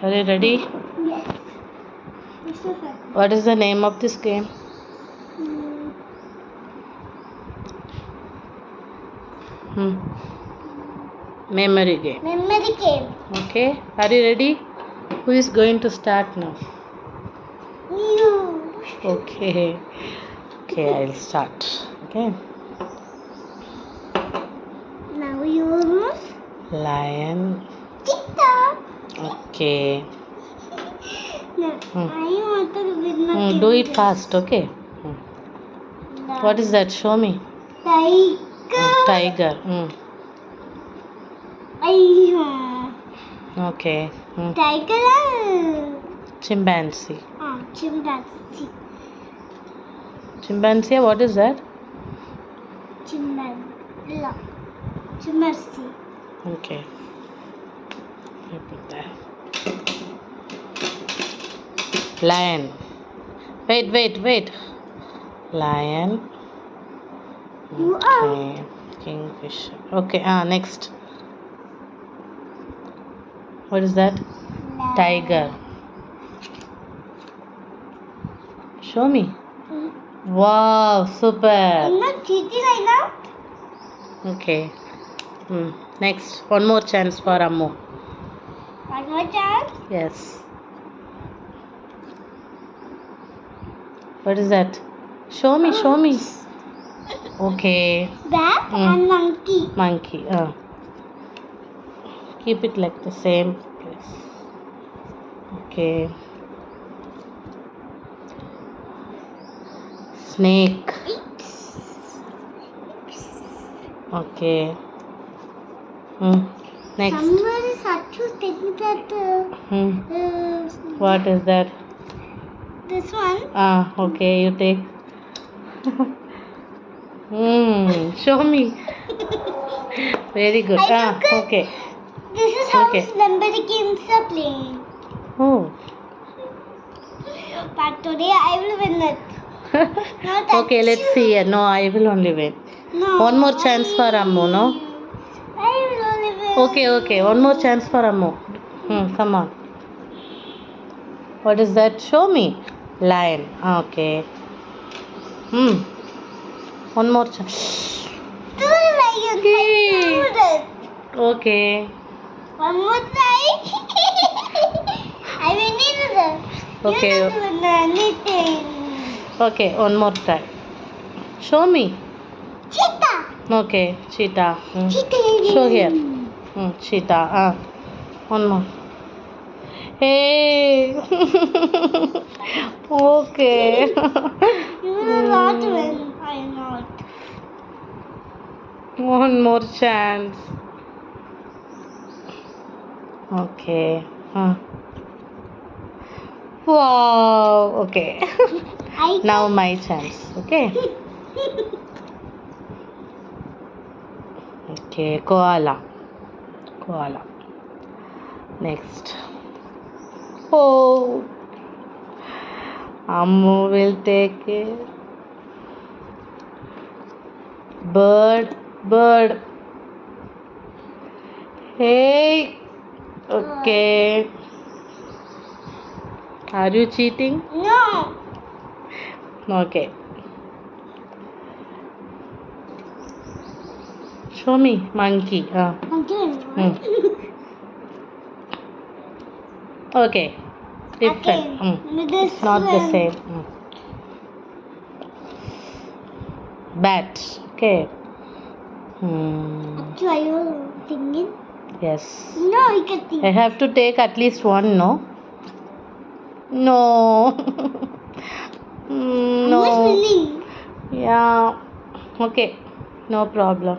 Are you ready? Yes. What is the name of this game? Memory game. Memory game. Okay. Are you ready? Who is going to start now? You. Okay. Okay, I'll start. Okay. Now you. Lion. Cheetah. Okay. No, I want to win. Do it fast, okay? What is that? Show me. Tiger. Tiger. Ayya. Okay. Tiger. Chimpanzee. Chimpanzee. Chimpanzee, what is that? Chimpanzee. Okay. I put that. Lion. Wait. Lion. You are. Okay. Kingfisher. Okay. Next. What is that? Tiger. Show me. Wow, super. I'm not cheating right now. Okay. Next. One more chance for Ammu. One more chance. Yes. What is that? Show me. Okay. Bat and monkey. Monkey. Keep it like the same place. Okay. Snake. Okay. Next. Somebody had to take that. What is that? This one. Okay, you take. Show me. Very good. Okay. This is how Okay. memory games are playing. Oh. But today I will win it. No, that's Okay, let's see. No, I will only win. No. One more chance for Ammu, no? I will only win. Okay. One more chance for Ammu. Come on. What is that? Show me. Lion. Okay. One more chance. Two lions. Okay. Okay. One more try. I will need it. Okay. You don't win anything. Okay, one more try. Show me. Cheetah. Okay, cheetah. Cheetah. Show here. Cheetah. One more. Hey. Okay. You will not win. I am not. One more chance. Okay. Wow. Okay. Now my chance. Okay. Okay. Koala. Next. Oh. Ammu will take it. Bird. Hey. Okay. Are you cheating? No. Okay. Show me. Monkey. Again. Okay. Different. It's not the same. Bat. Okay. Actually, are you thinking? Yes. No, you can think. I have to take at least one, no? No. No. I'm winning. Yeah. Okay. No problem.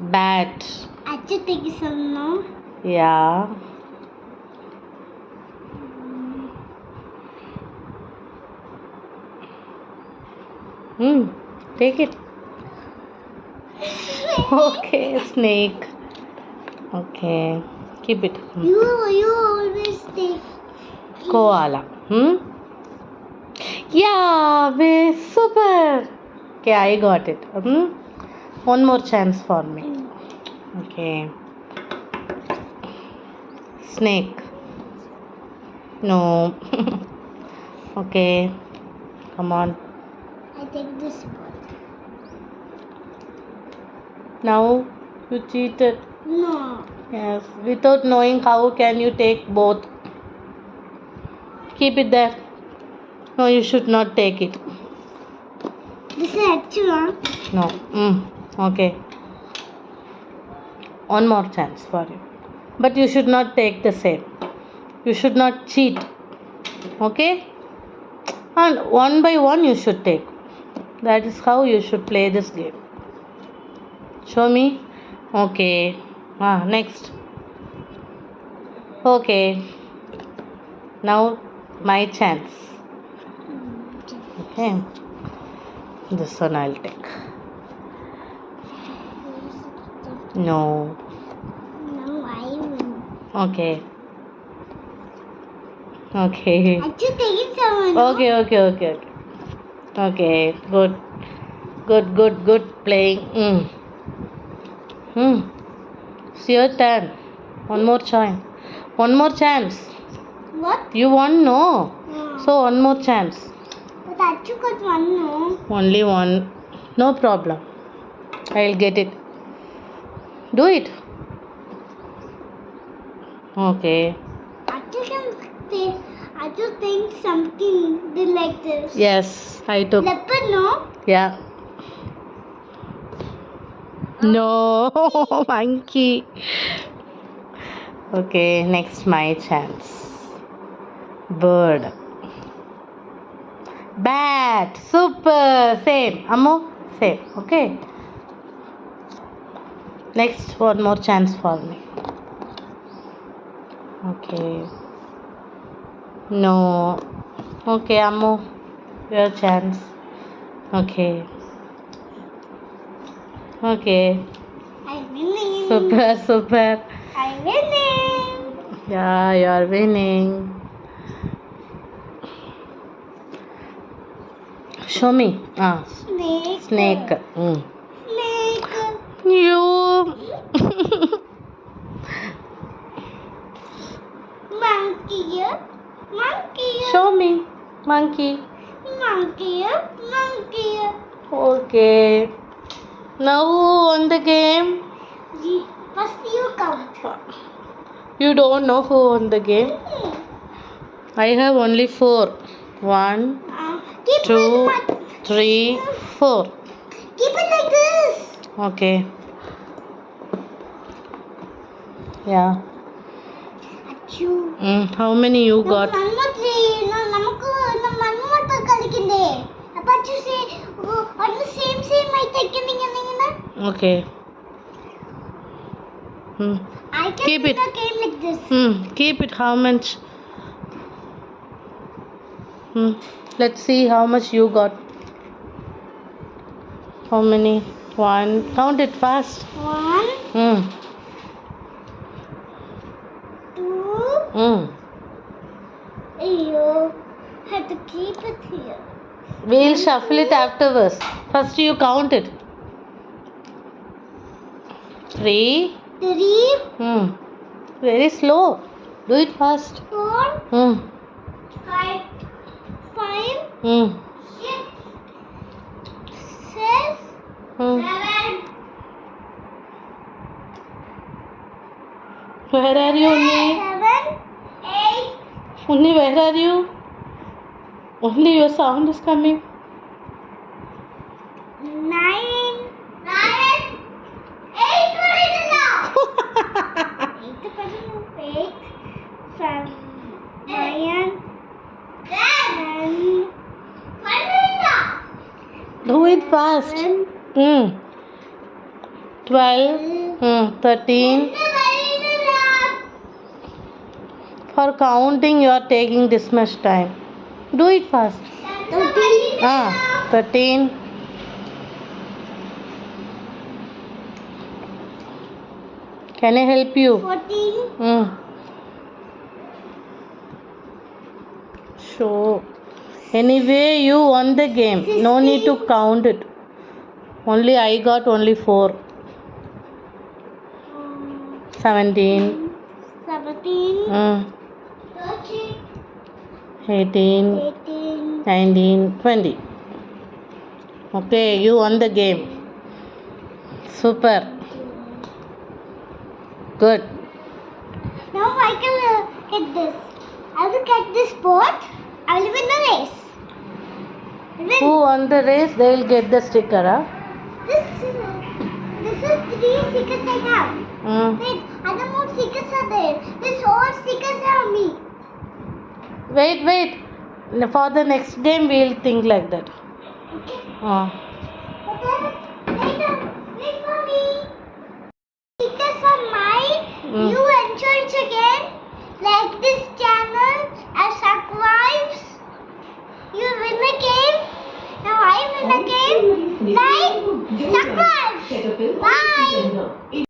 Bat. I should take some, no? Yeah. Take it. Okay, snake. Okay. Keep it. You always take. Koala. Yeah, super. Okay, I got it. One more chance for me. Okay. Snake. No. Okay. Come on. I take this one. Now you cheated. No. Yes. Without knowing how can you take both? Keep it there. No, you should not take it. This is actual. No. Okay. One more chance for you. But you should not take the same. You should not cheat. Okay? And one by one you should take. That is how you should play this game. Show me. Okay. Next. Okay. Now my chance. Okay. This one I'll take. No. No, I win. Okay. Okay. I just taking someone. Okay. Okay. Good playing. It's your turn. One more chance. One more chance. What? You won, no? No. So one more chance. But I just got one, no. Only one. No problem. I'll get it. Do it. Okay. I just think something like this. Yes, I took. Leopard, no? Yeah. No, monkey. Okay, next my chance. Bird. Bat. Super. Same. Ammo. Same. Okay. Next, one more chance for me. Okay. No. Okay, Ammo. Your chance. Okay. Okay. I'm winning. Super. I'm winning. Yeah, you're winning. Show me. Snake. Snake. Snake. You. Monkey. Monkey. Show me. Monkey. Monkey. Monkey. Okay. Now who won the game? First you count. You don't know who won the game? I have only 4. 1, Keep 2, it 3, 4. Keep it like this. Okay. Yeah. Achoo. How many you got? Okay. I can Keep play it. the game like this. Keep it. How much? Let's see how much you got. How many? 1. Count it fast. 1, 2. You have to keep it here. We'll shuffle it afterwards. First you count it. 3. 3, Very slow. Do it fast. 4, 5, 5, 6, 6, 7. Where are you, Unni? 7, 8, Unni, where are you? Only your sound is coming. 9, 8. What is it now? 8, 7, 9, 10. Do it fast. 12, 13. For counting, you are taking this much time. Do it fast. 13. Can I help you? 14. Show. Anyway, you won the game. No need to count it. Only I got only 4. 17. 17. 13, 18, 18. 19, 20. Okay, you won the game. Super. Good. Now I can get this. I will get this boat. I will win the race. Who won the race, they will get the sticker, huh? This is 3 stickers I have. Wait, other more stickers are there. This all stickers are me. Wait. For the next game, we will think like that. Okay. Uh. But then, wait for me. Stickers are mine. You enjoy it again. Like this channel and subscribe. You win the game. Now I win the game. Like, subscribe. Bye.